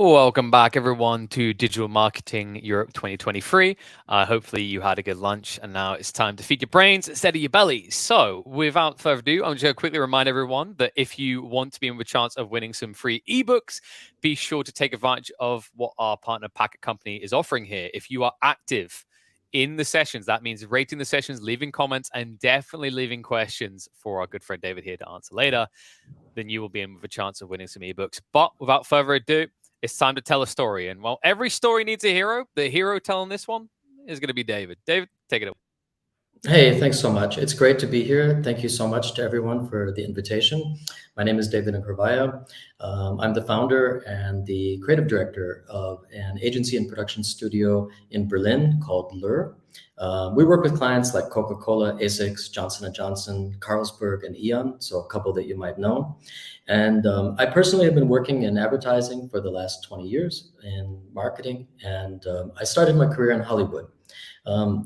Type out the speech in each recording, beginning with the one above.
Welcome back, everyone, to Digital Marketing Europe 2023. Hopefully, you had a good lunch, and now it's time to feed your brains instead of your bellies. So, without further ado, I'm just going to quickly remind everyone that if you want to be in with a chance of winning some free ebooks, be sure to take advantage of what our partner Packet Company is offering here. If you are active in the sessions, that means rating the sessions, leaving comments, and definitely leaving questions for our good friend David here to answer later, then you will be in with a chance of winning some ebooks. But without further ado, it's time to tell a story. And while every story needs a hero, the hero telling this one is going to be David. David, take it away. Hey, thanks so much. It's great to be here. Thank you so much to everyone for the invitation. My name is David Incorvatia. I'm the founder and the creative director of an agency and production studio in Berlin called Lure. We work with clients like Coca-Cola, Asics, Johnson & Johnson, Carlsberg, and Eon, so a couple that you might know. And I personally have been working in advertising for the last 20 years in marketing, and I started my career in Hollywood.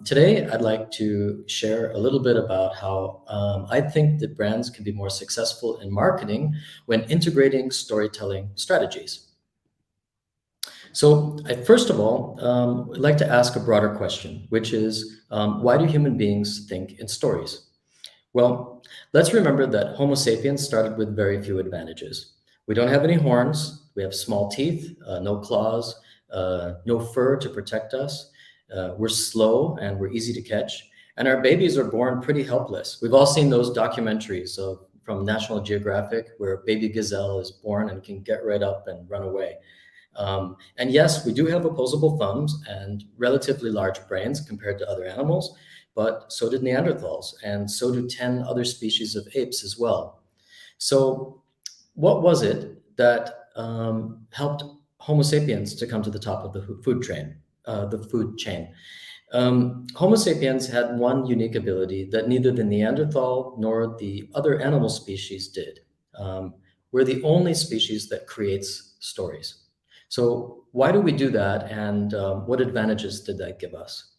Today, I'd like to share a little bit about how I think that brands can be more successful in marketing when integrating storytelling strategies. So, first of all, I'd like to ask a broader question, which is why do human beings think in stories? Well, let's remember that Homo sapiens started with very few advantages. We don't have any horns, we have small teeth, no claws, no fur to protect us. We're slow and we're easy to catch. And our babies are born pretty helpless. We've all seen those documentaries from National Geographic where a baby gazelle is born and can get right up and run away. And yes, we do have opposable thumbs and relatively large brains compared to other animals, but so did Neanderthals, and so do 10 other species of apes as well. So what was it that helped Homo sapiens to come to the top of the food chain? Homo sapiens had one unique ability that neither the Neanderthal nor the other animal species did. We're the only species that creates stories. So why do we do that, and what advantages did that give us?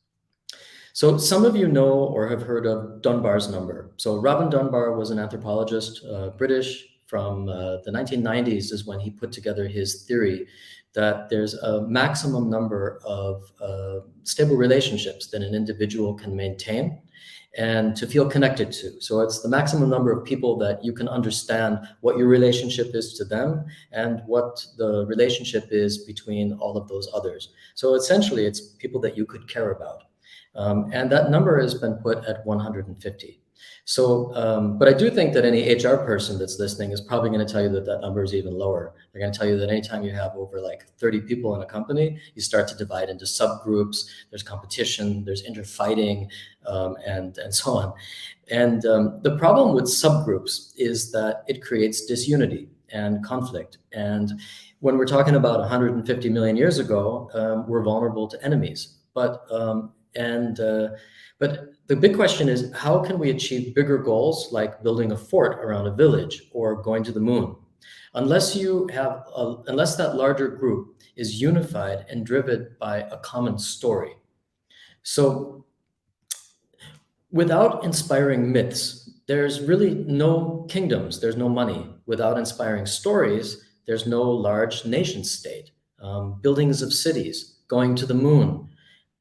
So some of you know or have heard of Dunbar's number. So Robin Dunbar was an anthropologist, British, from the 1990s is when he put together his theory that there's a maximum number of stable relationships that an individual can maintain and to feel connected to. So it's the maximum number of people that you can understand what your relationship is to them and what the relationship is between all of those others. So essentially, it's people that you could care about. And that number has been put at 150. So, but I do think that any HR person that's listening is probably going to tell you that that number is even lower. They're going to tell you that anytime you have over like 30 people in a company, you start to divide into subgroups. There's competition, there's interfighting, and so on. And the problem with subgroups is that it creates disunity and conflict. And when we're talking about 150 million years ago, we're vulnerable to enemies. But the big question is, how can we achieve bigger goals like building a fort around a village or going to the moon? Unless that larger group is unified and driven by a common story. So without inspiring myths, there's really no kingdoms, there's no money. Without inspiring stories, there's no large nation state, buildings of cities, going to the moon.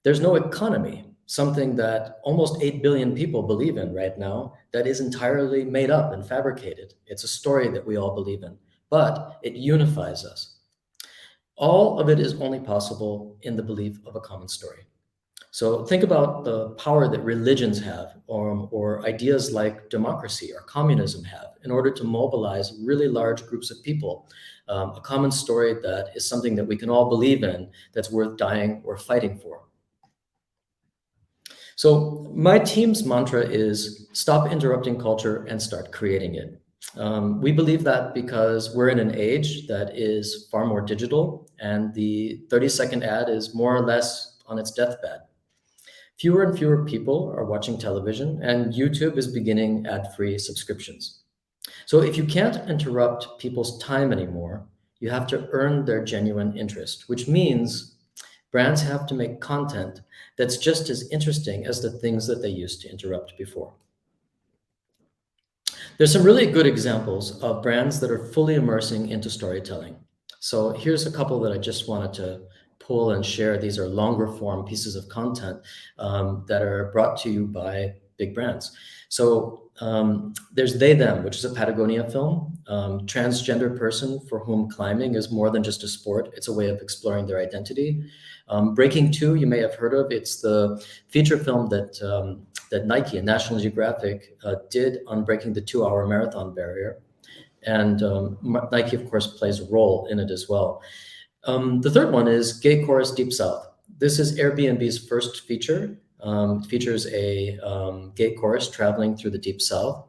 There's no economy, something that almost 8 billion people believe in right now that is entirely made up and fabricated. It's a story that we all believe in, but it unifies us. All of it is only possible in the belief of a common story. So think about the power that religions have, or ideas like democracy or communism have, in order to mobilize really large groups of people. A common story that is something that we can all believe in, that's worth dying or fighting for. So my team's mantra is stop interrupting culture and start creating it. We believe that because we're in an age that is far more digital, and the 30-second ad is more or less on its deathbed. Fewer and fewer people are watching television, and YouTube is beginning ad-free subscriptions. So if you can't interrupt people's time anymore, you have to earn their genuine interest, which means brands have to make content that's just as interesting as the things that they used to interrupt before. There's some really good examples of brands that are fully immersing into storytelling. So here's a couple that I just wanted to pull and share. These are longer form pieces of content that are brought to you by big brands. So there's They Them, which is a Patagonia film, transgender person for whom climbing is more than just a sport. It's a way of exploring their identity. Breaking Two, you may have heard of. It's the feature film that Nike and National Geographic did on breaking the 2-hour marathon barrier. And Nike, of course, plays a role in it as well. The third one is Gay Chorus Deep South. This is Airbnb's first feature. It features a gay chorus traveling through the Deep South.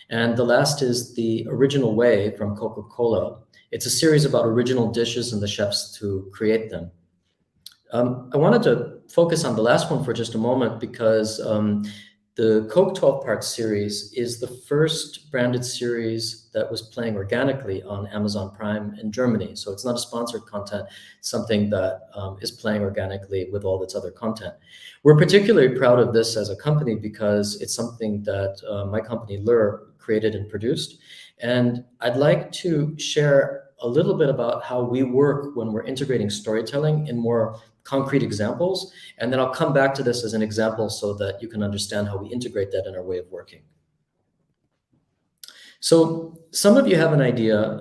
And the last is The Original Way from Coca-Cola. It's a series about original dishes and the chefs who create them. I wanted to focus on the last one for just a moment because the Coke 12-part series is the first branded series that was playing organically on Amazon Prime in Germany. So it's not a sponsored content, it's something that is playing organically with all its other content. We're particularly proud of this as a company because it's something that my company, Lure, created and produced. And I'd like to share a little bit about how we work when we're integrating storytelling in more concrete examples, and then I'll come back to this as an example so that you can understand how we integrate that in our way of working. So some of you have an idea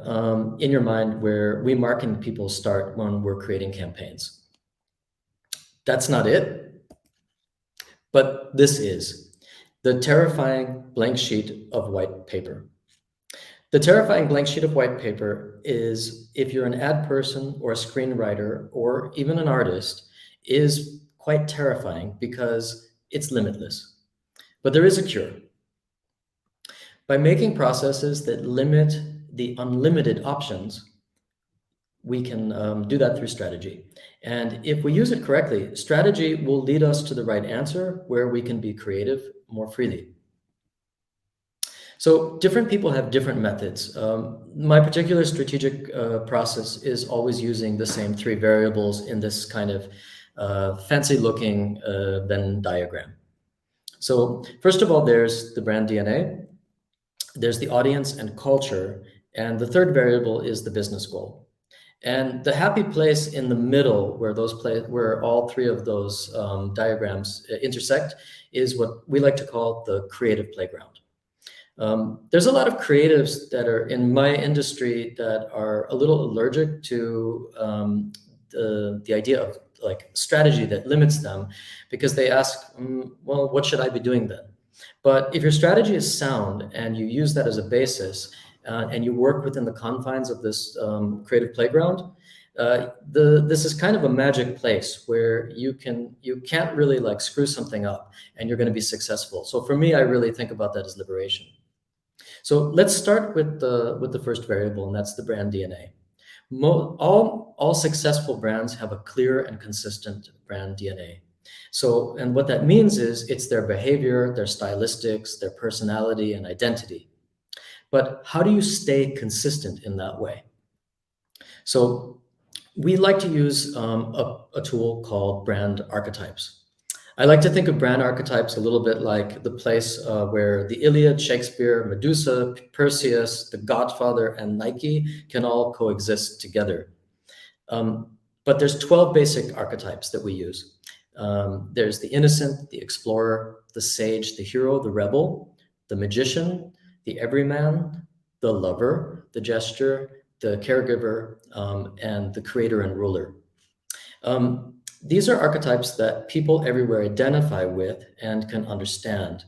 in your mind where we marketing people start when we're creating campaigns. That's not it, but this is the terrifying blank sheet of white paper. The terrifying blank sheet of white paper is, if you're an ad person or a screenwriter or even an artist, is quite terrifying because it's limitless. But there is a cure. By making processes that limit the unlimited options, we can do that through strategy. And if we use it correctly, strategy will lead us to the right answer where we can be creative more freely. So different people have different methods. My particular strategic process is always using the same 3 variables in this kind of fancy looking Venn diagram. So first of all, there's the brand DNA, there's the audience and culture, and the third variable is the business goal. And the happy place in the middle where all 3 of those diagrams intersect is what we like to call the creative playground. There's a lot of creatives that are in my industry that are a little allergic to the idea of like strategy that limits them, because they ask, well, what should I be doing then? But if your strategy is sound and you use that as a basis and you work within the confines of this creative playground, this is kind of a magic place where you can't really like screw something up and you're going to be successful. So for me, I really think about that as liberation. So let's start with the first variable, and that's the brand DNA. All successful brands have a clear and consistent brand DNA. So, and what that means is it's their behavior, their stylistics, their personality, and identity. But how do you stay consistent in that way? So we like to use a tool called brand archetypes. I like to think of brand archetypes a little bit like the place where the Iliad, Shakespeare, Medusa, Perseus, The Godfather, and Nike can all coexist together. But there's 12 basic archetypes that we use. There's the innocent, the explorer, the sage, the hero, the rebel, the magician, the everyman, the lover, the jester, the caregiver, and the creator and ruler. These are archetypes that people everywhere identify with and can understand,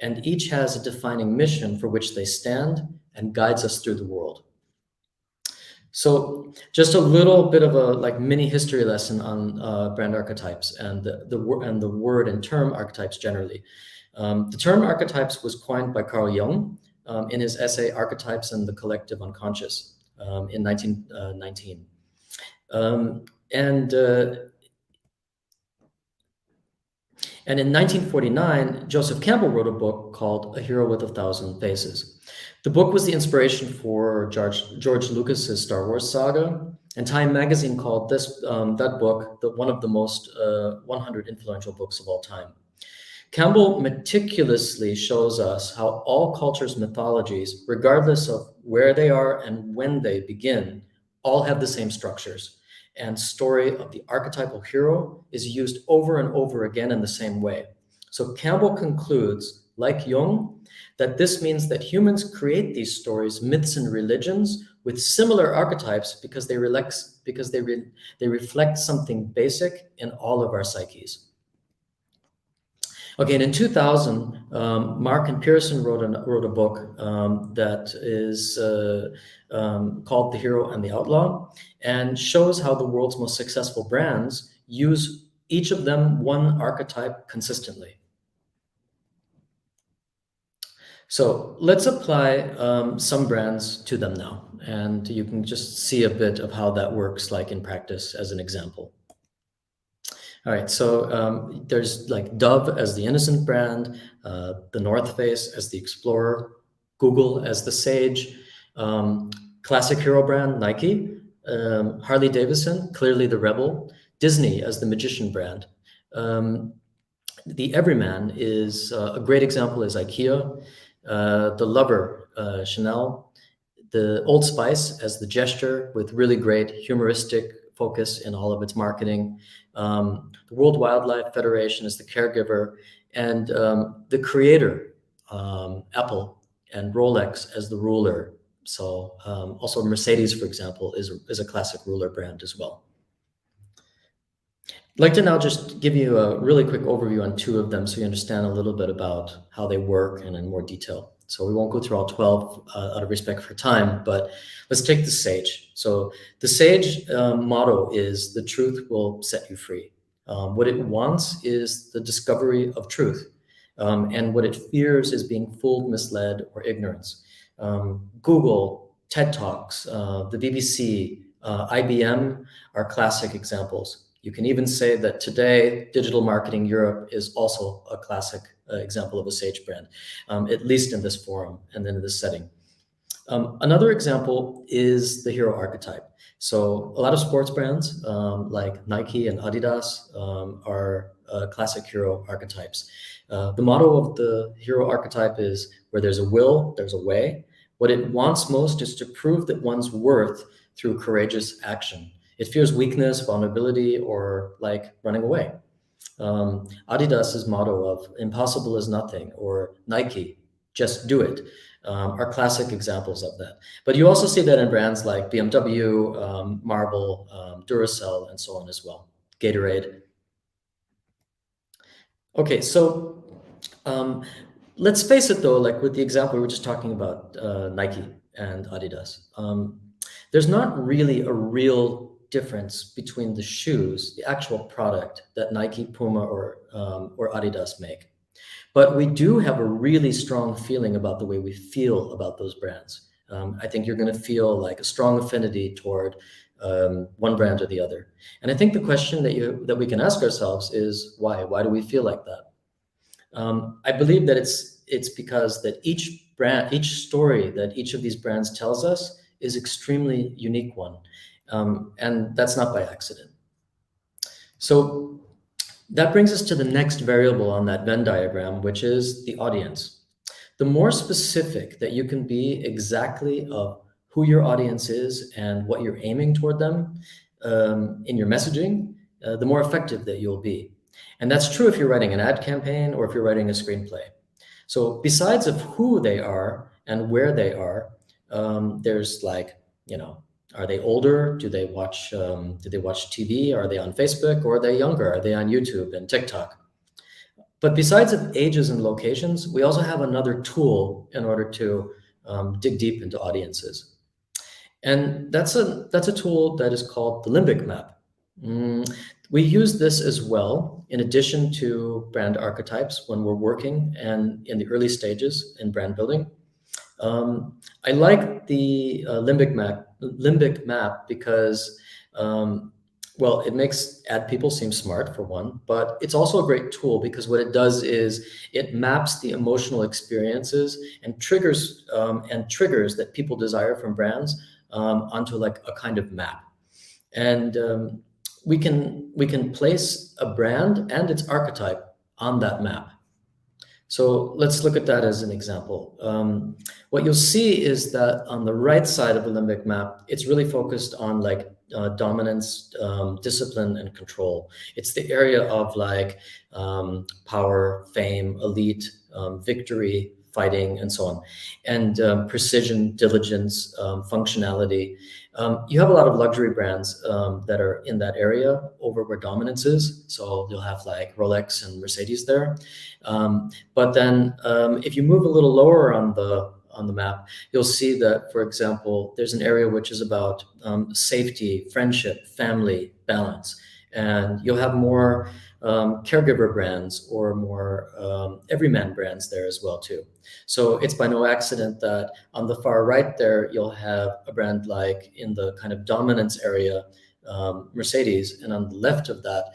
and each has a defining mission for which they stand and guides us through the world. So just a little bit of a like mini history lesson on brand archetypes and the word and term archetypes generally. The term archetypes was coined by Carl Jung in his essay Archetypes and the Collective Unconscious in 1919. And in 1949, Joseph Campbell wrote a book called A Hero with a Thousand Faces. The book was the inspiration for George Lucas's Star Wars saga, and Time magazine called that book one of the most 100 influential books of all time. Campbell meticulously shows us how all cultures' mythologies, regardless of where they are and when they begin, all have the same structures. And story of the archetypal hero is used over and over again in the same way. So Campbell concludes, like Jung, that this means that humans create these stories, myths, and religions with similar archetypes because they reflect something basic in all of our psyches. Okay, and in 2000, Mark and Pearson wrote a book that is called The Hero and the Outlaw, and shows how the world's most successful brands use each of them one archetype consistently. So let's apply some brands to them now, and you can just see a bit of how that works like in practice as an example. All right, so there's like Dove as the innocent brand, the North Face as the explorer, Google as the sage, classic hero brand Nike, Harley Davidson, clearly the rebel, Disney as the magician brand. The everyman is a great example is IKEA, the lover Chanel, the Old Spice as the gesture with really great humoristic focus in all of its marketing. The World Wildlife Federation is the caregiver, and the creator, Apple, and Rolex as the ruler. So also Mercedes, for example, is a classic ruler brand as well. I'd like to now just give you a really quick overview on two of them so you understand a little bit about how they work and in more detail. So we won't go through all 12 out of respect for time, but let's take the sage. So the sage motto is the truth will set you free. What it wants is the discovery of truth. And what it fears is being fooled, misled, or ignorance. Google, TED Talks, the BBC, IBM are classic examples. You can even say that today, Digital Marketing Europe is also a classic example of a sage brand, at least in this forum and then in this setting. Another example is the hero archetype. So a lot of sports brands like Nike and Adidas are classic hero archetypes. The motto of the hero archetype is where there's a will, there's a way. What it wants most is to prove that one's worth through courageous action. It fears weakness, vulnerability, or like running away. Adidas's motto of impossible is nothing, or Nike, just do it, are classic examples of that. But you also see that in brands like BMW, Marvel, Duracell, and so on as well, Gatorade. Okay, so let's face it though, like with the example we were just talking about, Nike and Adidas, there's not really a real difference between the shoes, the actual product that Nike, Puma, or Adidas make. But we do have a really strong feeling about the way we feel about those brands. I think you're going to feel like a strong affinity toward one brand or the other. And I think the question that we can ask ourselves is why? Why do we feel like that? I believe that it's because that each brand, each story that each of these brands tells us is extremely unique one. And that's not by accident. So that brings us to the next variable on that Venn diagram, which is the audience. The more specific that you can be exactly of who your audience is and what you're aiming toward them in your messaging, the more effective that you'll be. And that's true if you're writing an ad campaign or if you're writing a screenplay. So besides of who they are and where they are, there's like, are they older? Do they watch TV? Are they on Facebook? Or are they younger? Are they on YouTube and TikTok? But besides of ages and locations, we also have another tool in order to dig deep into audiences. And that's a tool that is called the limbic map. We use this as well, in addition to brand archetypes when we're working and in the early stages in brand building. I like the limbic map because, well, it makes ad people seem smart for one, but it's also a great tool because what it does is it maps the emotional experiences and triggers that people desire from brands onto like a kind of map. And we can place a brand and its archetype on that map. So let's look at that as an example. What you'll see is that on the right side of the limbic map, it's really focused on like dominance, discipline, and control. It's the area of like power, fame, elite, victory, fighting, and so on, and precision, diligence, functionality. You have a lot of luxury brands that are in that area over where dominance is. So you'll have like Rolex and Mercedes there. But then if you move a little lower on the map, you'll see that, for example, there's an area which is about safety, friendship, family, balance. And you'll have more caregiver brands or more everyman brands there as well too. So it's by no accident that on the far right there, you'll have a brand like in the kind of dominance area, Mercedes, and on the left of that,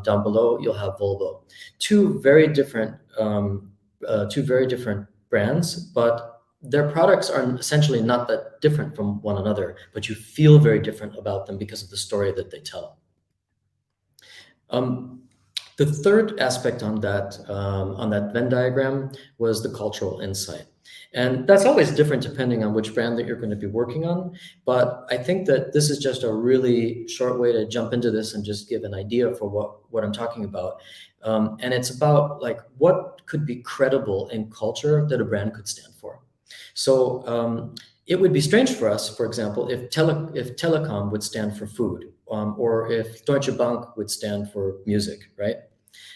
down below, you'll have Volvo. Two very different, two very different brands, but their products are essentially not that different from one another, but you feel very different about them because of the story that they tell. The third aspect on that Venn diagram was the cultural insight. And that's always different depending on which brand that you're going to be working on. But I think that this is just a really short way to jump into this and just give an idea for what I'm talking about. And it's about like what could be credible in culture that a brand could stand for. So it would be strange for us, for example, if telecom would stand for food, or if Deutsche Bank would stand for music, right?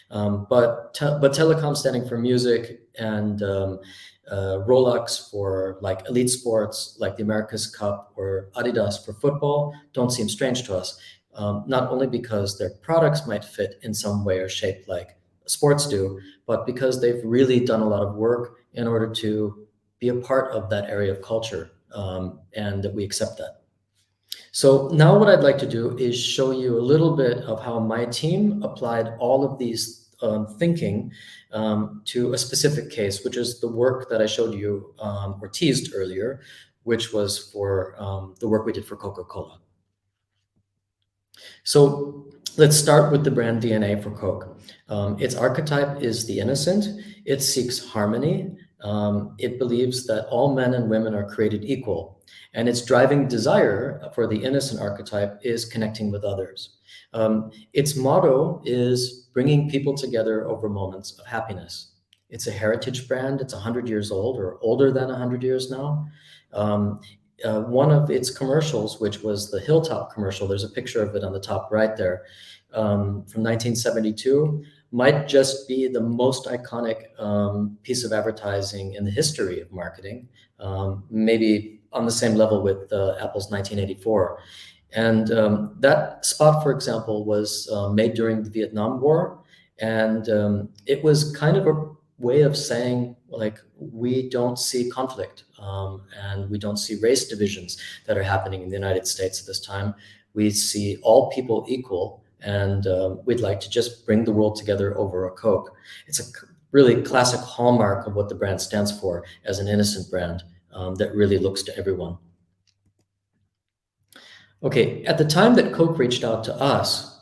But telecom standing for music and Rolex for like elite sports, like the America's Cup, or Adidas for football, don't seem strange to us. Not only because their products might fit in some way or shape like sports do, but because they've really done a lot of work in order to be a part of that area of culture, and that we accept that. So now what I'd like to do is show you a little bit of how my team applied all of these thinking to a specific case, which is the work that I showed you or teased earlier, which was for the work we did for Coca-Cola. So let's start with the brand DNA for Coke. Its archetype is the innocent. It seeks harmony. It believes that all men and women are created equal. And its driving desire for the innocent archetype is connecting with others. Its motto is bringing people together over moments of happiness. It's a heritage brand. It's 100 years old, or older than 100 years now. One of its commercials, which was the Hilltop commercial, there's a picture of it on the top right there, from 1972, might just be the most iconic piece of advertising in the history of marketing, maybe on the same level with Apple's 1984. And that spot, for example, was made during the Vietnam War. And it was kind of a way of saying, like, we don't see conflict, and we don't see race divisions that are happening in the United States at this time. We see all people equal, and we'd like to just bring the world together over a Coke. It's a really classic hallmark of what the brand stands for as an innocent brand that really looks to everyone. Okay, at the time that Coke reached out to us,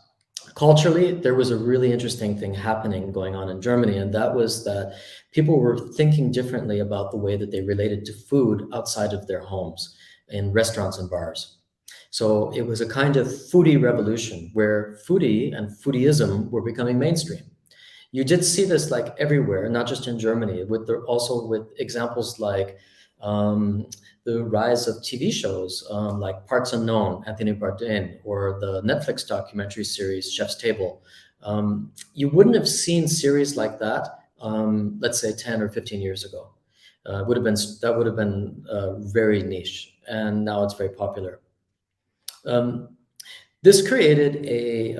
culturally, there was a really interesting thing happening going on in Germany, and that was that people were thinking differently about the way that they related to food outside of their homes, in restaurants and bars. So it was a kind of foodie revolution where foodie and foodieism were becoming mainstream. You did see this like everywhere, not just in Germany, also with examples like the rise of TV shows like Parts Unknown, Anthony Bourdain, or the Netflix documentary series Chef's Table. You wouldn't have seen series like that, let's say 10 or 15 years ago. That would have been very niche, and now it's very popular. This created a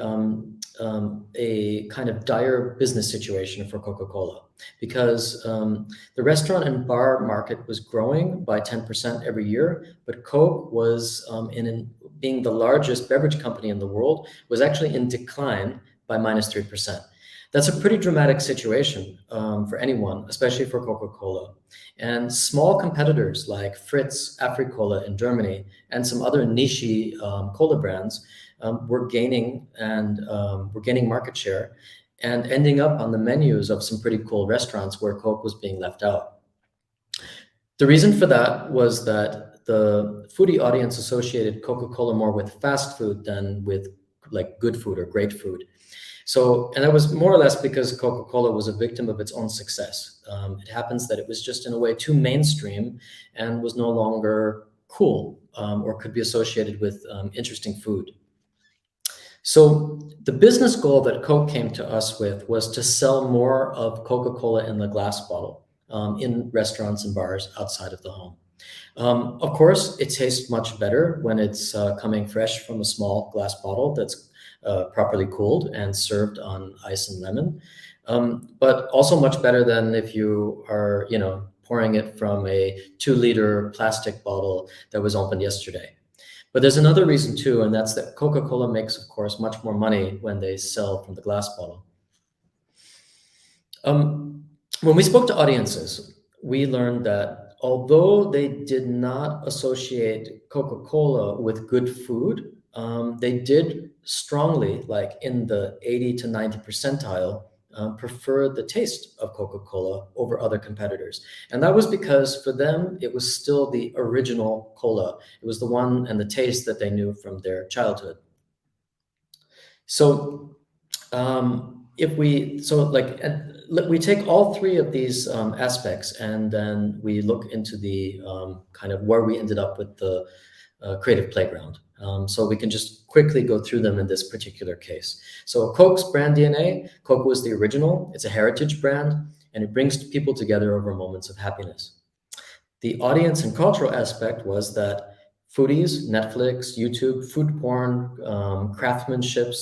kind of dire business situation for Coca-Cola, because the restaurant and bar market was growing by 10% every year, but Coke was, being the largest beverage company in the world, was actually in decline by -3%. That's a pretty dramatic situation for anyone, especially for Coca-Cola. And small competitors like Fritz, Afri-Cola in Germany, and some other niche cola brands were gaining market share. and ending up on the menus of some pretty cool restaurants where Coke was being left out. The reason for that was that the foodie audience associated Coca-Cola more with fast food than with like good food or great food. So, and that was more or less because Coca-Cola was a victim of its own success. It happens that it was just in a way too mainstream and was no longer cool, or could be associated with interesting food. So the business goal that Coke came to us with was to sell more of Coca-Cola in the glass bottle, in restaurants and bars outside of the home. Of course, it tastes much better when it's coming fresh from a small glass bottle that's properly cooled and served on ice and lemon, but also much better than if you are, pouring it from a 2-liter plastic bottle that was opened yesterday. But there's another reason too, and that's that Coca-Cola makes, of course, much more money when they sell from the glass bottle. When we spoke to audiences, we learned that although they did not associate Coca-Cola with good food, they did strongly, like in the 80 to 90 percentile, prefer the taste of Coca-Cola over other competitors. And that was because for them, it was still the original cola. It was the one and the taste that they knew from their childhood. So we take all three of these aspects, and then we look into the kind of where we ended up with the creative playground. So we can just quickly go through them in this particular case. So Coke's brand DNA, Coke was the original. It's a heritage brand, and it brings people together over moments of happiness. The audience and cultural aspect was that foodies, Netflix, YouTube, food porn, craftsmanship,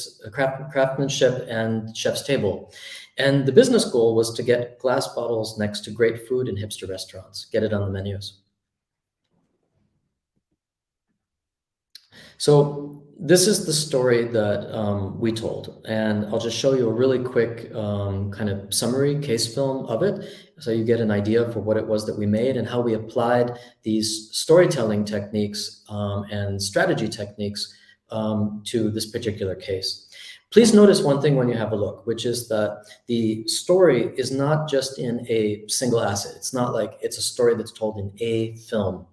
and chef's table. And the business goal was to get glass bottles next to great food in hipster restaurants, get it on the menus. So this is the story that we told, and I'll just show you a really quick kind of summary case film of it, so you get an idea for what it was that we made and how we applied these storytelling techniques and strategy techniques to this particular case. Please notice one thing when you have a look, which is that the story is not just in a single asset. It's not like it's a story that's told in a film.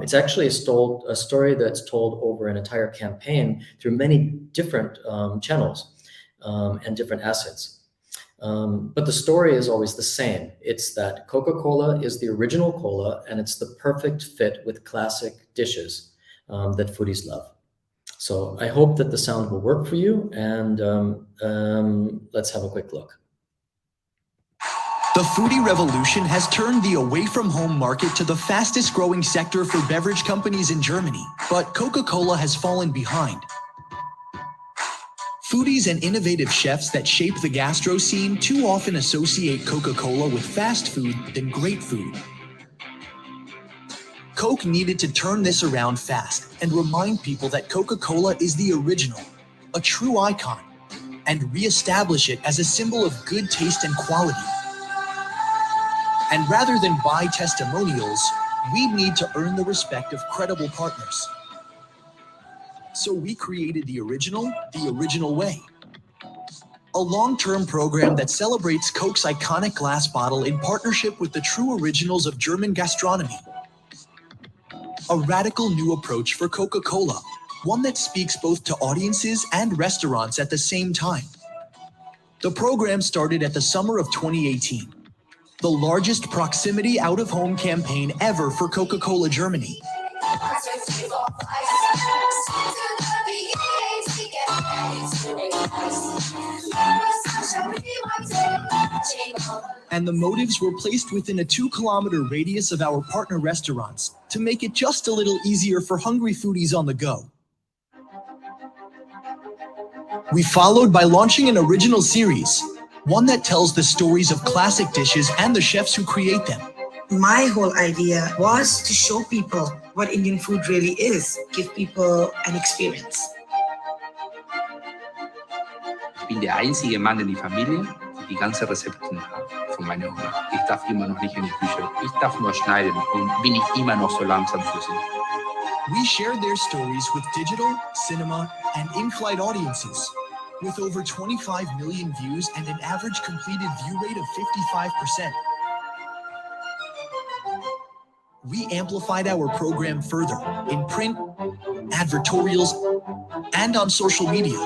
It's actually a story that's told over an entire campaign through many different channels and different assets. But the story is always the same. It's that Coca-Cola is the original cola, and it's the perfect fit with classic dishes that foodies love. So I hope that the sound will work for you, and let's have a quick look. The foodie revolution has turned the away-from-home market to the fastest-growing sector for beverage companies in Germany, but Coca-Cola has fallen behind. Foodies and innovative chefs that shape the gastro scene too often associate Coca-Cola with fast food than great food. Coke needed to turn this around fast and remind people that Coca-Cola is the original, a true icon, and re-establish it as a symbol of good taste and quality. And rather than buy testimonials, we need to earn the respect of credible partners. So we created the original way. A long-term program that celebrates Coke's iconic glass bottle in partnership with the true originals of German gastronomy. A radical new approach for Coca-Cola, one that speaks both to audiences and restaurants at the same time. The program started at the summer of 2018, the largest proximity out-of-home campaign ever for Coca-Cola Germany. And the motives were placed within a 2-kilometer radius of our partner restaurants to make it just a little easier for hungry foodies on the go. We followed by launching an original series, one that tells the stories of classic dishes and the chefs who create them. My whole idea was to show people what Indian food really is, give people an experience. Ich bin der einzige Mann in die Familie, die die ganze Rezepten von meiner Oma. Ich darf immer noch nicht in die Küche. Ich darf nur schneiden und bin ich immer noch so langsam für sie. We shared their stories with digital, cinema, and in-flight audiences. With over 25 million views and an average completed view rate of 55%, we amplified our program further in print, advertorials, and on social media.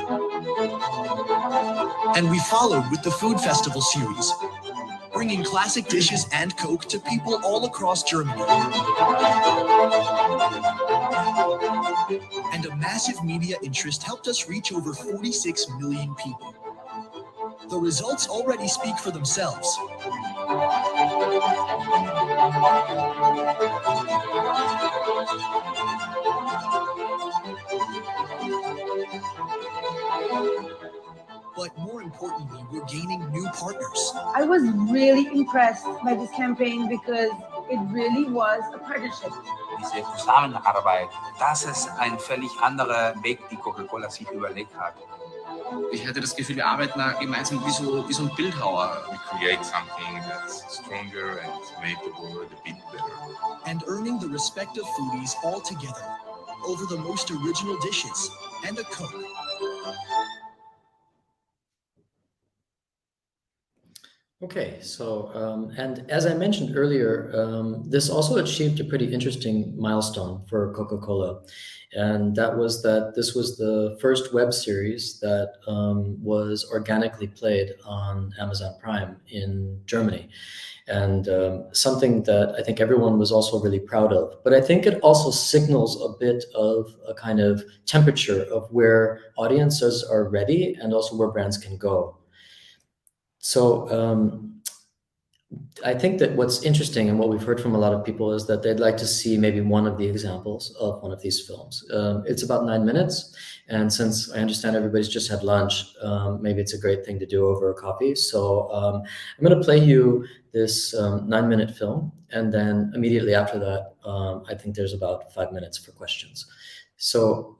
And we followed with the Food Festival series, bringing classic dishes and Coke to people all across Germany. And a massive media interest helped us reach over 46 million people. The results already speak for themselves. But more importantly, we're gaining new partners. I was really impressed by this campaign because it really was a partnership. Diese Zusammenarbeit, das ist ein völlig anderer Weg, die Coca-Cola sich überlegt hat. Ich hatte das Gefühl, wir arbeiten da gemeinsam wie so ein Bildhauer. We create something that's stronger and make the world a bit better. And earning the respect of foodies all together over the most original dishes and a Coke. Okay, so, and as I mentioned earlier, this also achieved a pretty interesting milestone for Coca-Cola. And that was that this was the first web series that was organically played on Amazon Prime in Germany. And something that I think everyone was also really proud of. But I think it also signals a bit of a kind of temperature of where audiences are ready and also where brands can go. So I think that what's interesting and what we've heard from a lot of people is that they'd like to see maybe one of the examples of one of these films. It's about 9 minutes. And since I understand everybody's just had lunch, maybe it's a great thing to do over a coffee. So I'm going to play you this 9-minute film. And then immediately after that, I think there's about 5 minutes for questions. So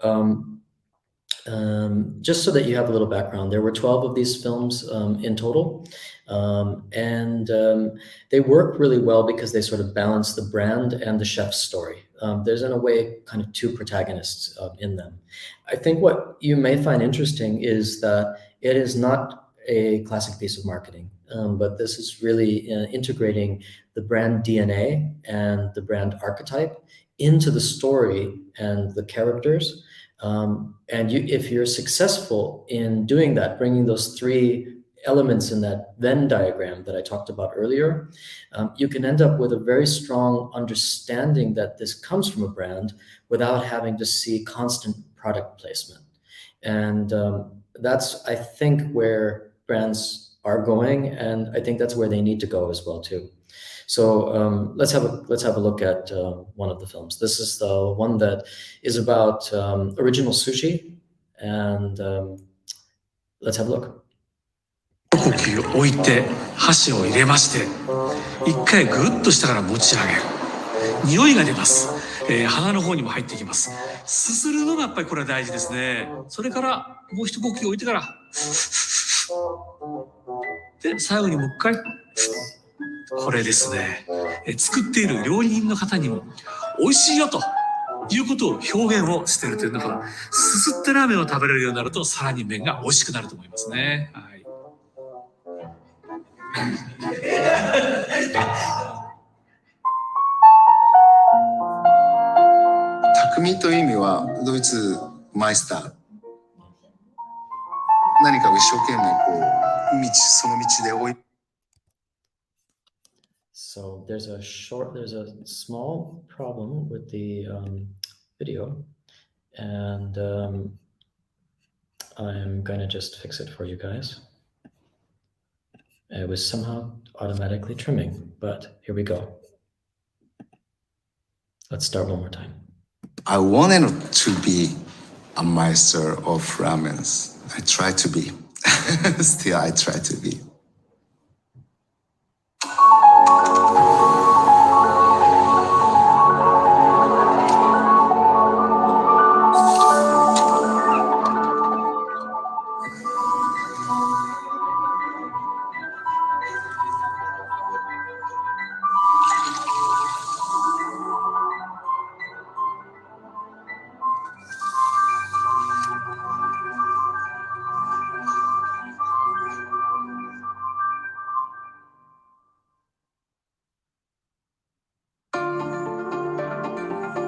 just so that you have a little background, there were 12 of these films in total. And they work really well because they sort of balance the brand and the chef's story. There's in a way kind of two protagonists in them. I think what you may find interesting is that it is not a classic piece of marketing, but this is really integrating the brand DNA and the brand archetype into the story and the characters. And if you're successful in doing that, bringing those three elements in that Venn diagram that I talked about earlier, you can end up with a very strong understanding that this comes from a brand without having to see constant product placement. And that's, I think, where brands are going, and I think that's where they need to go as well too. So let's have a look at one of the films. This is the one that is about original sushi, and let's have a look. 呼吸を置いて箸を入れまして一回ぐるっとしたから持ち上げる匂いが出ます、鼻の方にも入ってきますすするのがやっぱりこれは大事ですねそれからもう一呼吸置いてからで最後にもう一回これですね、作っている料理人の方にも美味しいよということを表現をしているというのがすすってラーメンを食べれるようになるとさらに麺が美味しくなると思いますね、はい匠という意味はドイツマイスター何かを一生懸命こうその道で追い So there's a small problem with the video, and I'm gonna just fix it for you guys. It was somehow automatically trimming, but here we go. Let's start one more time. I wanted to be a master of ramens. I try to be. Still, I try to be.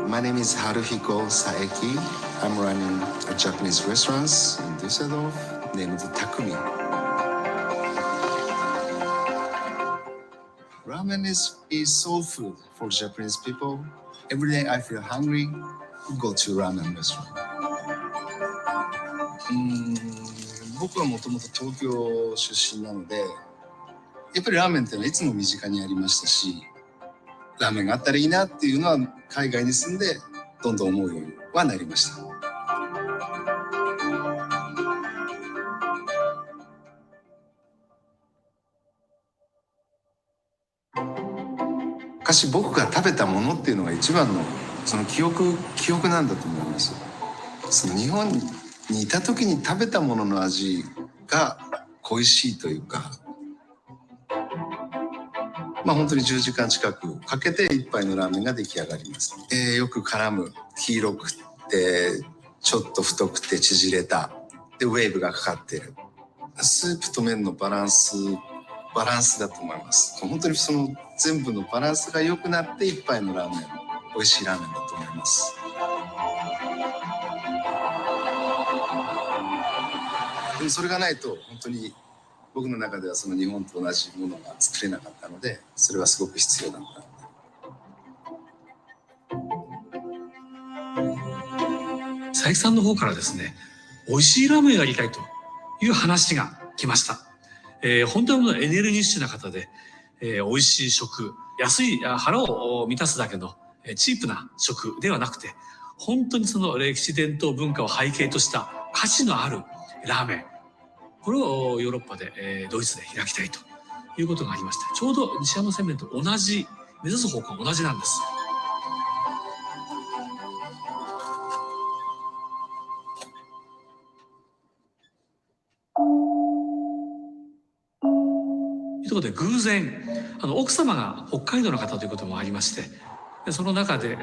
My name is Haruhiko Saeki. I'm running a Japanese restaurant in Düsseldorf named Takumi. Ramen is soul food for Japanese people. Every day I feel hungry, go to ramen restaurant. 僕はもともと東京出身なので、やっぱりラーメンっていうのはいつも身近にありましたし、ラーメンがあったらいいなっていうのは海外に住んでどんどん思うようにはなりました。昔僕が食べたものっていうのが一番のその記憶なんだと思います。その日本にいた時に食べたものの味が恋しいというか、まあ本当に10時間近くかけて一杯のラーメンが出来上がります。よく絡む、黄色くてちょっと太くて縮れたでウェーブがかかっているスープと麺のバランスだと思います。本当にその全部のバランスが良くなって一杯のラーメン、美味しいラーメンだと思います。でもそれがないと本当に僕の中ではその日本と同じものが作れなかったので、それはすごく必要だった。佐伯さんの方からですね、美味しいラーメンをやりたいという話が来ました。本当にエネルギッシュな方で、美味しい食、安い腹を満たすだけのチープな食ではなくて、本当にその歴史伝統文化を背景とした価値のあるラーメン、これをヨーロッパで、ドイツで開きたいということがありまして、ちょうど西山製麺と同じ、目指す方向が同じなんです。ということで偶然奥様が北海道の方ということもありまして、でその中で、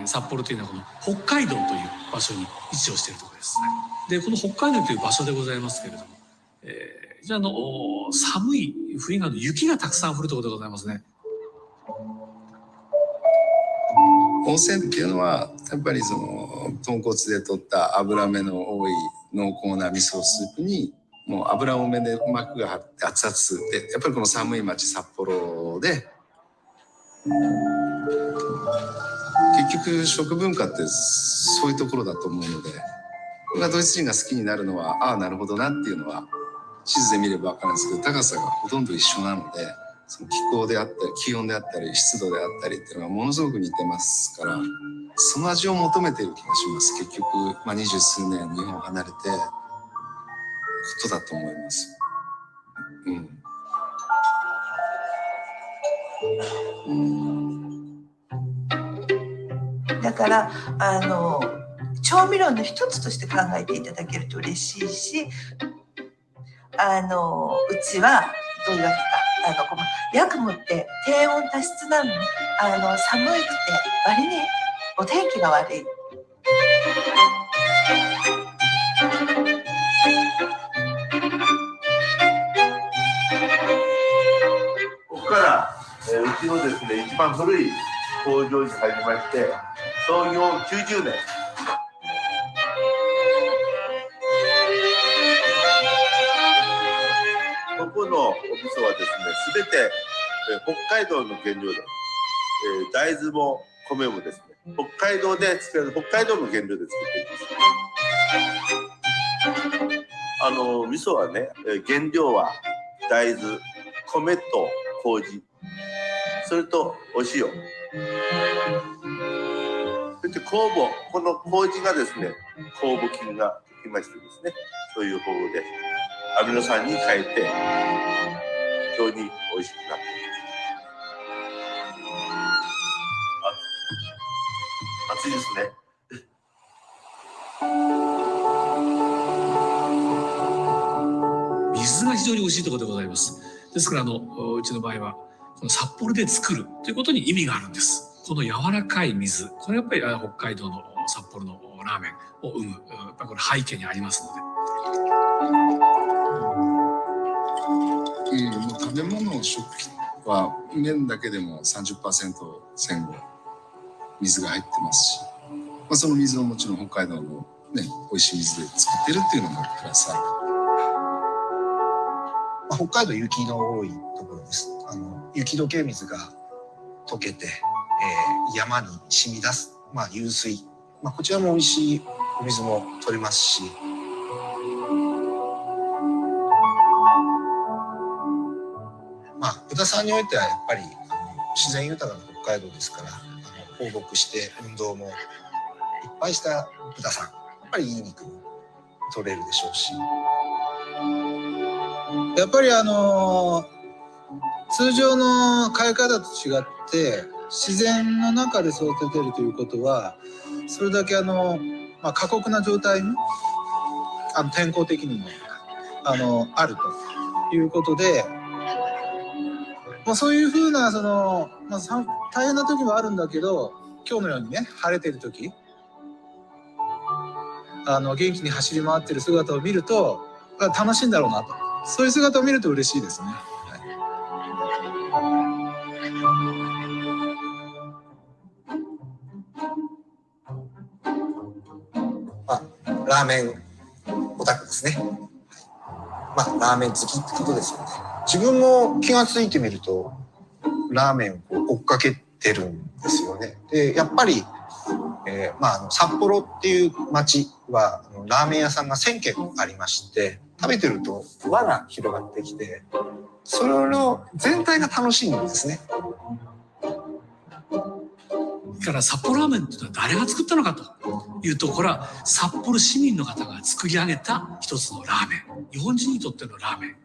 札幌というのはこの北海道という場所に位置をしているところです。でこの北海道という場所でございますけれども、じゃあ寒い冬が雪がたくさん降るところでございますね。温泉っていうのはやっぱりその豚骨で取った脂目の多い濃厚な味噌スープにもう油多めで膜が張って熱々で、やっぱりこの寒い町札幌で結局食文化ってそういうところだと思うので、僕がドイツ人が好きになるのはああなるほどなっていうのは地図で見れば分かるんですけど、高さがほとんど一緒なので、その気候であったり気温であったり湿度であったりっていうのがものすごく似てますから、その味を求めている気がします。結局、20数年日本を離れてことだと思います。だから調味料の一つとして考えていただけると嬉しいし、うちはどういうわけかヤクモって低温多湿なのに寒くて割にお天気が悪い。ここから、うちのですね一番古い工場に入りまして、創業90年。ここのお味噌はですね、すべて北海道の原料で、大豆も米もですね、北海道で作られる北海道の原料で作っています。味噌はね、原料は大豆、米と麹、それとお塩。そして酵母、この麹がですね、酵母菌ができましてですね、そういう方法でアミノ酸に変えて非常に美味しくなっています。暑いですね。水が非常に美味しいところでございます。ですからうちの場合はこの札幌で作るということに意味があるんです。この柔らかい水、これやっぱり北海道の札幌のラーメンを生む、やっぱりこれ背景にありますので。もう食べ物食器は麺だけでも 30% 前後水が入ってますし、その水をもちろん北海道のね、美味しい水で作ってるっていうのもプラスある。北海道雪の多いところです。雪解け水が溶けて、山に染み出す、湧水、こちらも美味しいお水も取れますし、豚さんにおいてはやっぱり自然豊かな北海道ですから、放牧して運動もいっぱいした豚さん、やっぱりいい肉も取れるでしょうし、やっぱり通常の飼い方と違って自然の中で育ててるということは、それだけ過酷な状態に天候的にもあるということで、そういうふうな大変な時もあるんだけど、今日のようにね、晴れてる時元気に走り回ってる姿を見ると楽しいんだろうなと、そういう姿を見ると嬉しいですね。ラーメンオタクですね。ラーメン好きってことですよね。自分も気がついてみるとラーメンを追っかけてるんですよね。でやっぱり、札幌っていう町はラーメン屋さんが1000軒ありまして、食べてると輪が広がってきて、それの全体が楽しいんですね。だから札幌ラーメンというのは誰が作ったのかというと、これは札幌市民の方が作り上げた一つのラーメン、日本人にとってのラーメン、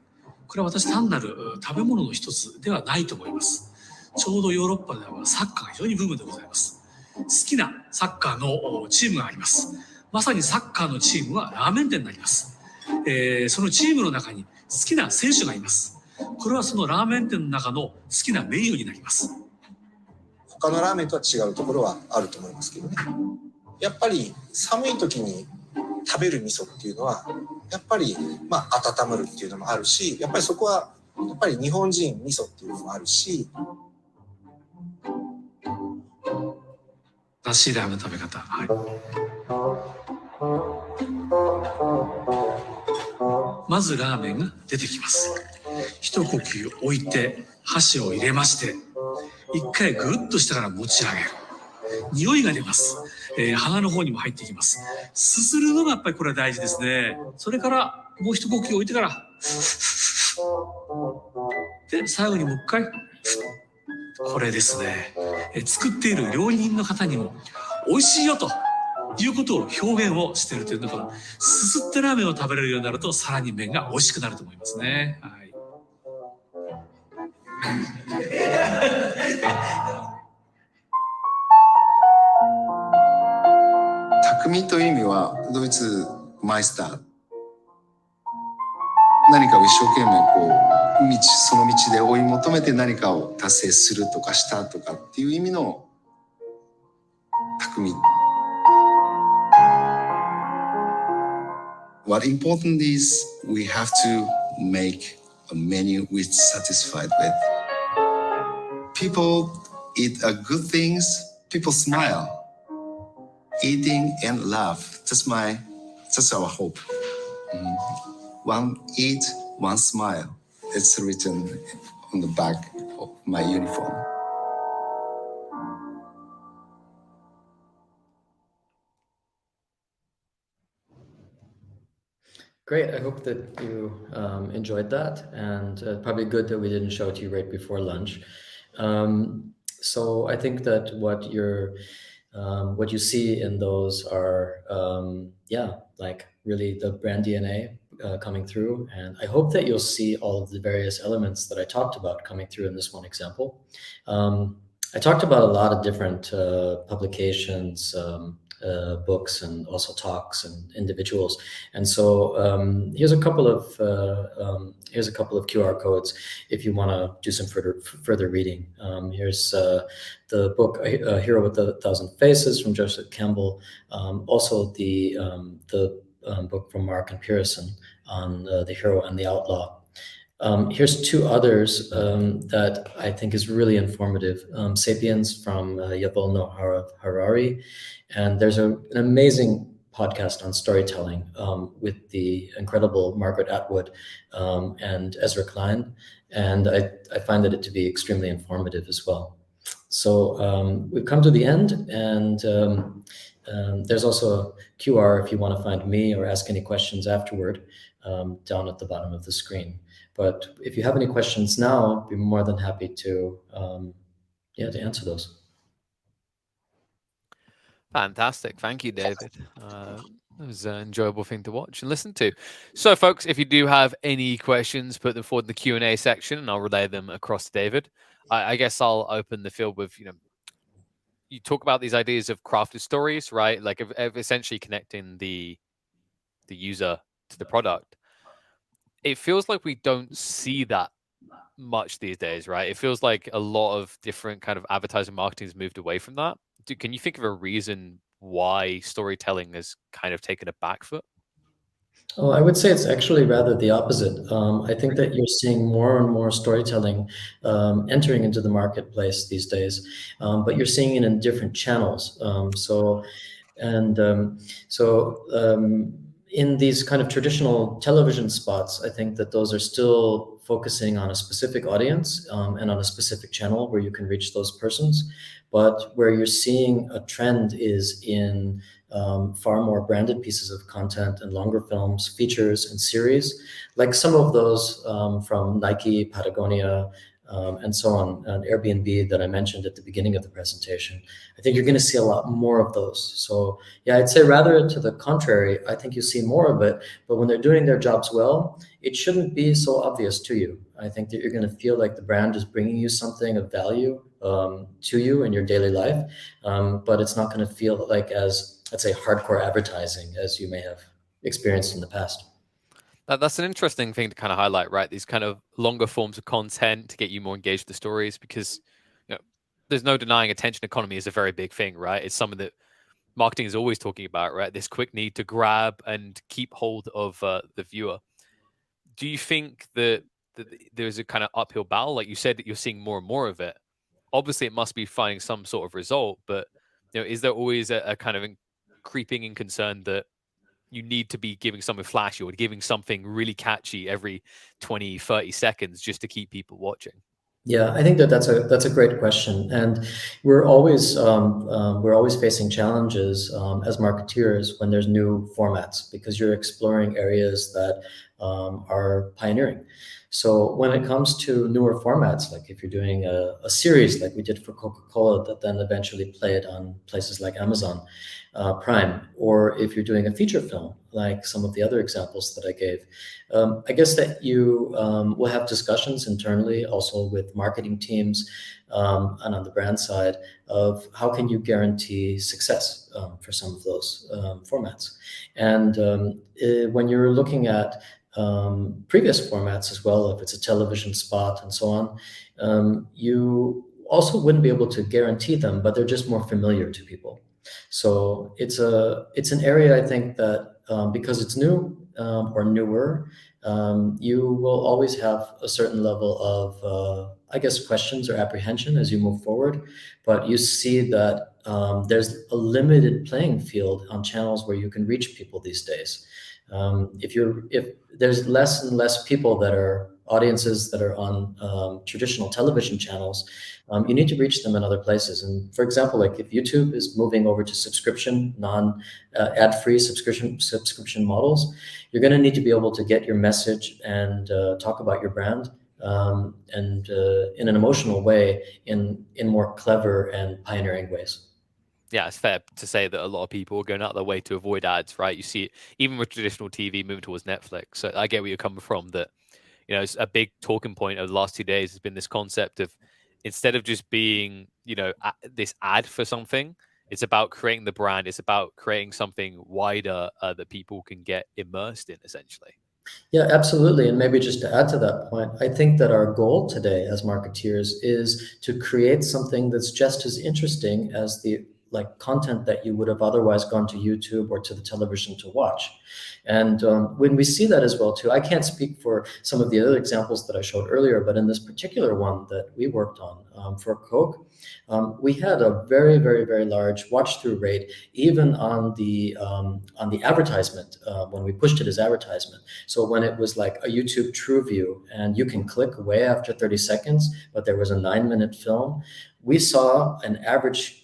これは私単なる食べ物の一つではないと思います。ちょうどヨーロッパではサッカーが非常にブームでございます。好きなサッカーのチームがあります。まさにサッカーのチームはラーメン店になります。そのチームの中に好きな選手がいます。これはそのラーメン店の中の好きなメニューになります。他のラーメンとは違うところはあると思いますけどね。やっぱり寒い時に食べる味噌っていうのはやっぱり温まるっていうのもあるし、やっぱりそこはやっぱり日本人味噌っていうのもあるし、らしいラーメンの食べ方、まずラーメンが出てきます。一呼吸置いて箸を入れまして、一回ぐっと下から持ち上げる。匂いが出ます。鼻の方にも入ってきます。すするのがやっぱりこれは大事ですね。それからもう一呼吸置いてからで、最後にもう一回。これですね、作っている料理人の方にも美味しいよということを表現をしているというのが、すすってラーメンを食べれるようになるとさらに麺が美味しくなると思いますね。匠という意味はドイツマイスター、何かを一生懸命その道で追い求めて何かを達成するとかしたとかっていう意味の匠。What important is we have to make a menu which satisfied with. People eat good things, people smile. Eating and love. That's our hope. One eat, one smile. It's written on the back of my uniform. Great. I hope that you enjoyed that, and probably good that we didn't show it to you right before lunch. So I think that what you see in those are, like really the brand DNA coming through. And I hope that you'll see all of the various elements that I talked about coming through in this one example. I talked about a lot of different publications, books, and also talks and individuals. And so here's a couple of QR codes if you want to do some further reading. Here's the book A Hero with a Thousand Faces from Joseph Campbell. Also the book from Mark and Pearson on the hero and the outlaw. Here's two others that I think is really informative. Sapiens from Yuval Noah Harari, and there's an amazing podcast on storytelling with the incredible Margaret Atwood and Ezra Klein, and I find it to be extremely informative as well. So we've come to the end, and there's also a QR if you want to find me or ask any questions afterward down at the bottom of the screen. But if you have any questions now, I'd be more than happy to to answer those. Fantastic. Thank you, David. It was an enjoyable thing to watch and listen to. So, folks, if you do have any questions, put them forward in the Q&A section, and I'll relay them across to David. I guess I'll open the field with, you talk about these ideas of crafted stories, right? Like of essentially connecting the user to the product. It feels like we don't see that much these days, right? It feels like a lot of different kind of advertising marketing has moved away from that. Can you think of a reason why storytelling has kind of taken a back foot? Oh, I would say it's actually rather the opposite. I think that you're seeing more and more storytelling entering into the marketplace these days, but you're seeing it in different channels. In these kind of traditional television spots, I think that those are still focusing on a specific audience and on a specific channel where you can reach those persons. But where you're seeing a trend is in far more branded pieces of content and longer films, features, and series, like some of those from Nike, Patagonia, and so on, and Airbnb that I mentioned at the beginning of the presentation. I think you're going to see a lot more of those. So yeah, I'd say rather to the contrary, I think you see more of it, but when they're doing their jobs well, it shouldn't be so obvious to you. I think that you're going to feel like the brand is bringing you something of value to you in your daily life, but it's not going to feel like as, let's say, hardcore advertising as you may have experienced in the past. That's an interesting thing to kind of highlight, right? These kind of longer forms of content to get you more engaged with the stories, because there's no denying attention economy is a very big thing, right? It's something that marketing is always talking about, right? This quick need to grab and keep hold of the viewer. Do you think that there's a kind of uphill battle? Like you said, that you're seeing more and more of it. Obviously, it must be finding some sort of result, but is there always a kind of creeping in concern that you need to be giving something flashy or giving something really catchy every 20, 30 seconds just to keep people watching? Yeah, I think that's a great question, and we're always facing challenges as marketeers when there's new formats, because you're exploring areas that are pioneering. So when it comes to newer formats, like if you're doing a series like we did for Coca-Cola that then eventually played on places like Amazon Prime, or if you're doing a feature film like some of the other examples that I gave, I guess that you will have discussions internally also with marketing teams and on the brand side of how can you guarantee success for some of those formats. And when you're looking at previous formats as well, if it's a television spot and so on, you also wouldn't be able to guarantee them, but they're just more familiar to people. So it's an area, I think, that because it's new or newer, you will always have a certain level of, I guess, questions or apprehension as you move forward. But you see that there's a limited playing field on channels where you can reach people these days. If there's less and less people that are audiences that are on traditional television channels, you need to reach them in other places. And for example, like if YouTube is moving over to subscription, ad-free subscription models, you're going to need to be able to get your message and talk about your brand and in an emotional way, in more clever and pioneering ways. Yeah, it's fair to say that a lot of people are going out of their way to avoid ads, right? You see it even with traditional TV moving towards Netflix. So I get where you're coming from, that it's a big talking point over the last 2 days has been this concept of, instead of just being, this ad for something, it's about creating the brand. It's about creating something wider that people can get immersed in, essentially. Yeah, absolutely. And maybe just to add to that point, I think that our goal today as marketeers is to create something that's just as interesting as the like content that you would have otherwise gone to YouTube or to the television to watch. And when we see that as well too, I can't speak for some of the other examples that I showed earlier, but in this particular one that we worked on for Coke, we had a very, very, very large watch through rate, even on the advertisement when we pushed it as advertisement. So when it was like a YouTube True View, and you can click away after 30 seconds, but there was a 9-minute film, we saw an average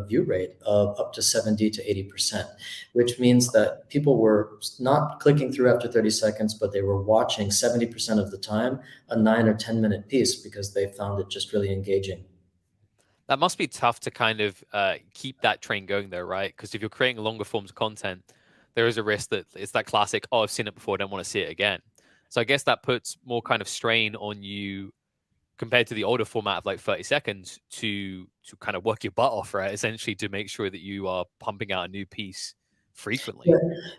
view rate of up to 70 to 80%, which means that people were not clicking through after 30 seconds, but they were watching 70% of the time a 9 or 10-minute piece because they found it just really engaging. That must be tough to kind of keep that train going though, right? Because if you're creating longer forms of content, there is a risk that it's that classic, oh, I've seen it before, I don't want to see it again. So I guess that puts more kind of strain on you compared to the older format of like 30 seconds to kind of work your butt off, right? Essentially to make sure that you are pumping out a new piece frequently.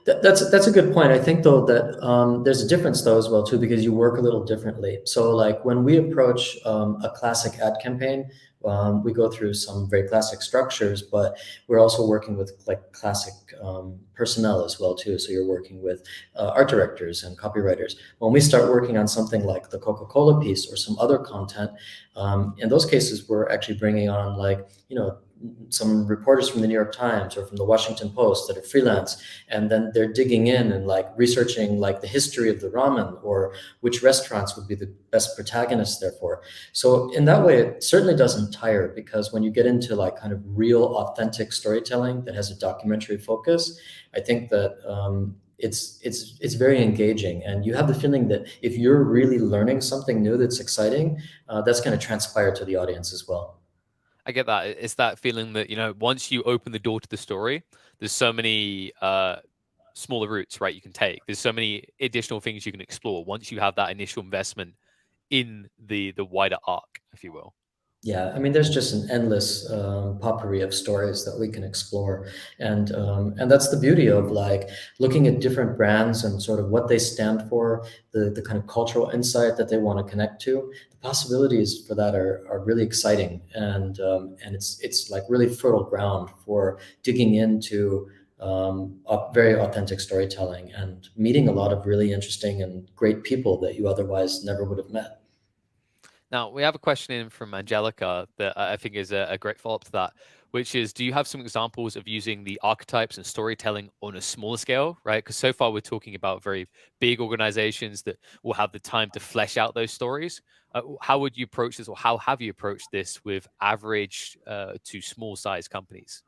Yeah, that's a good point. I think though that there's a difference though as well too, because you work a little differently. So like when we approach a classic ad campaign, we go through some very classic structures, but we're also working with like classic personnel as well too. So you're working with art directors and copywriters. When we start working on something like the Coca-Cola piece or some other content, in those cases, we're actually bringing on like, some reporters from the New York Times or from the Washington Post that are freelance, and then they're digging in and like researching like the history of the ramen or which restaurants would be the best protagonists therefore. So in that way, it certainly doesn't tire, because when you get into like kind of real authentic storytelling that has a documentary focus, I think that it's very engaging, and you have the feeling that if you're really learning something new that's exciting, that's going to transpire to the audience as well. I get that. It's that feeling that, once you open the door to the story, there's so many smaller routes, right, you can take. There's so many additional things you can explore once you have that initial investment in the wider arc, if you will. Yeah, I mean, there's just an endless potpourri of stories that we can explore, and that's the beauty of like looking at different brands and sort of what they stand for, the kind of cultural insight that they want to connect to. The possibilities for that are really exciting, and it's like really fertile ground for digging into very authentic storytelling and meeting a lot of really interesting and great people that you otherwise never would have met. Now, we have a question in from Angelica that I think is a great follow-up to that, which is, do you have some examples of using the archetypes and storytelling on a smaller scale, right? Because so far we're talking about very big organizations that will have the time to flesh out those stories. How would you approach this, or how have you approached this with average to small size companies?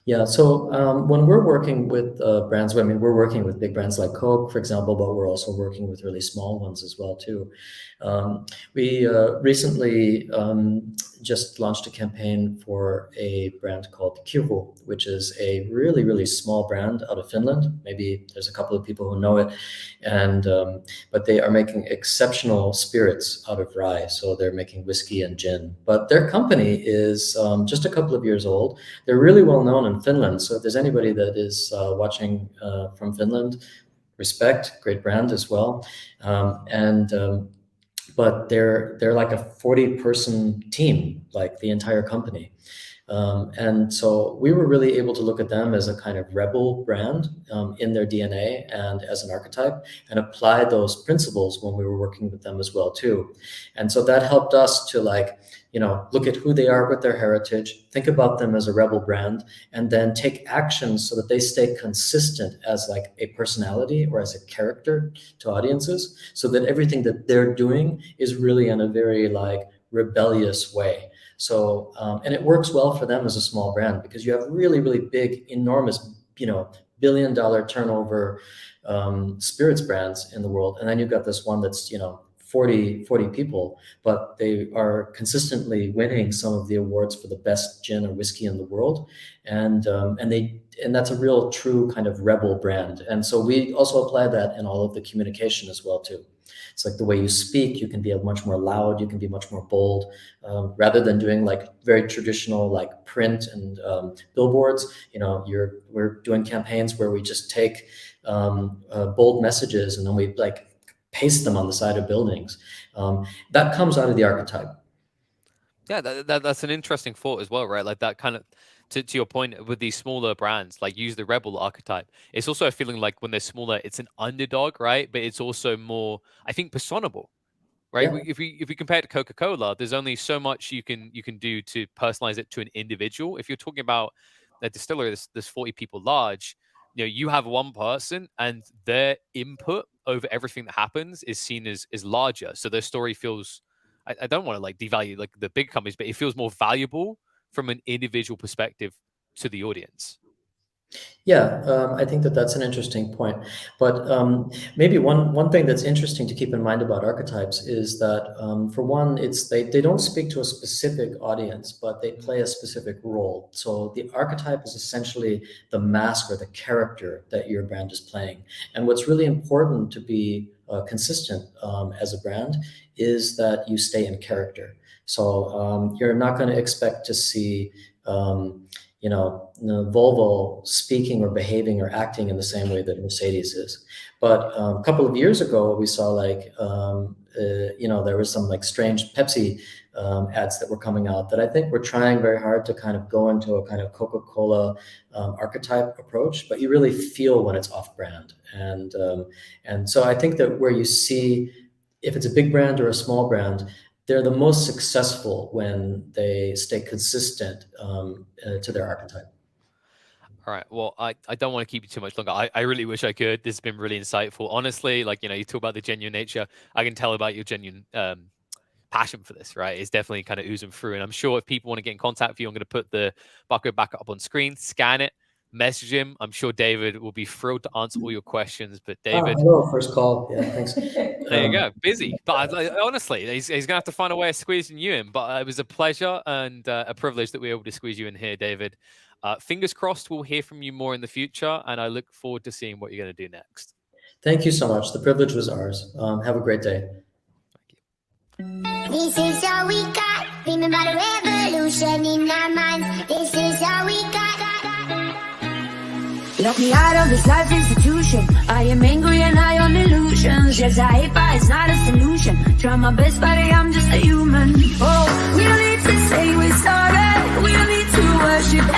Yeah, so when we're working with brands, I mean, we're working with big brands like Coke, for example, but we're also working with really small ones as well, too. We recently just launched a campaign for a brand called Kiro, which is a really, really small brand out of Finland. Maybe there's a couple of people who know it, and but they are making exceptional spirits out of rye. So they're making whiskey and gin. But their company is just a couple of years old. They're really well known in Finland. So if there's anybody that is watching from Finland, respect, great brand as well. But they're like a 40-person team, like the entire company. And so we were really able to look at them as a kind of rebel brand in their DNA and as an archetype, and apply those principles when we were working with them as well too. And so that helped us to like, look at who they are with their heritage, think about them as a rebel brand, and then take actions so that they stay consistent as like a personality or as a character to audiences, so that everything that they're doing is really in a very like rebellious way. So, and it works well for them as a small brand, because you have really, really big, enormous, billion-dollar turnover spirits brands in the world. And then you've got this one that's, 40 people, but they are consistently winning some of the awards for the best gin or whiskey in the world. And that's a real true kind of rebel brand. And so we also apply that in all of the communication as well too. It's like the way you speak, you can be much more loud, you can be much more bold, rather than doing like very traditional like print and billboards. We're doing campaigns where we just take bold messages and then we like paste them on the side of buildings. That comes out of the archetype. Yeah, that's an interesting thought as well, right? Like that kind of to your point with these smaller brands, like use the rebel archetype. It's also a feeling like when they're smaller, it's an underdog, right? But it's also more, I think, personable, right? Yeah. If we compare it to Coca-Cola, there's only so much you can do to personalize it to an individual. If you're talking about a distillery, there's 40 people large, you have one person and their input over everything that happens is seen as larger. So their story feels, I don't want to like devalue like the big companies, but it feels more valuable from an individual perspective to the audience. Yeah, I think that's an interesting point. But maybe one thing that's interesting to keep in mind about archetypes is that, for one, they don't speak to a specific audience, but they play a specific role. So the archetype is essentially the mask or the character that your brand is playing. And what's really important to be consistent as a brand is that you stay in character. So you're not going to expect to see Volvo speaking or behaving or acting in the same way that Mercedes is. But a couple of years ago, we saw there was some like strange Pepsi ads that were coming out that I think were trying very hard to kind of go into a kind of Coca-Cola archetype approach, but you really feel when it's off-brand. And so I think that where you see, if it's a big brand or a small brand, they're the most successful when they stay consistent to their archetype. All right. Well, I don't want to keep you too much longer. I really wish I could. This has been really insightful. Honestly, you talk about the genuine nature. I can tell about your genuine passion for this, right? It's definitely kind of oozing through. And I'm sure if people want to get in contact with you, I'm going to put the barcode back up on screen, scan it, message him. I'm sure David will be thrilled to answer all your questions. But David, hello, first call. Yeah, thanks. There you go. Busy, but honestly, he's gonna have to find a way of squeezing you in. But it was a pleasure and a privilege that we were able to squeeze you in here, David. Fingers crossed, we'll hear from you more in the future, and I look forward to seeing what you're gonna do next. Thank you so much. The privilege was ours. Have a great day. This is all we got. Remember the revolution in our minds. This is all we got. Lock me out of this life institution. I am angry and high on illusions. Yes, I hate, but it's not a solution. Try my best, buddy, I'm just a human. Oh, we don't need to say we're sorry. We don't need to worship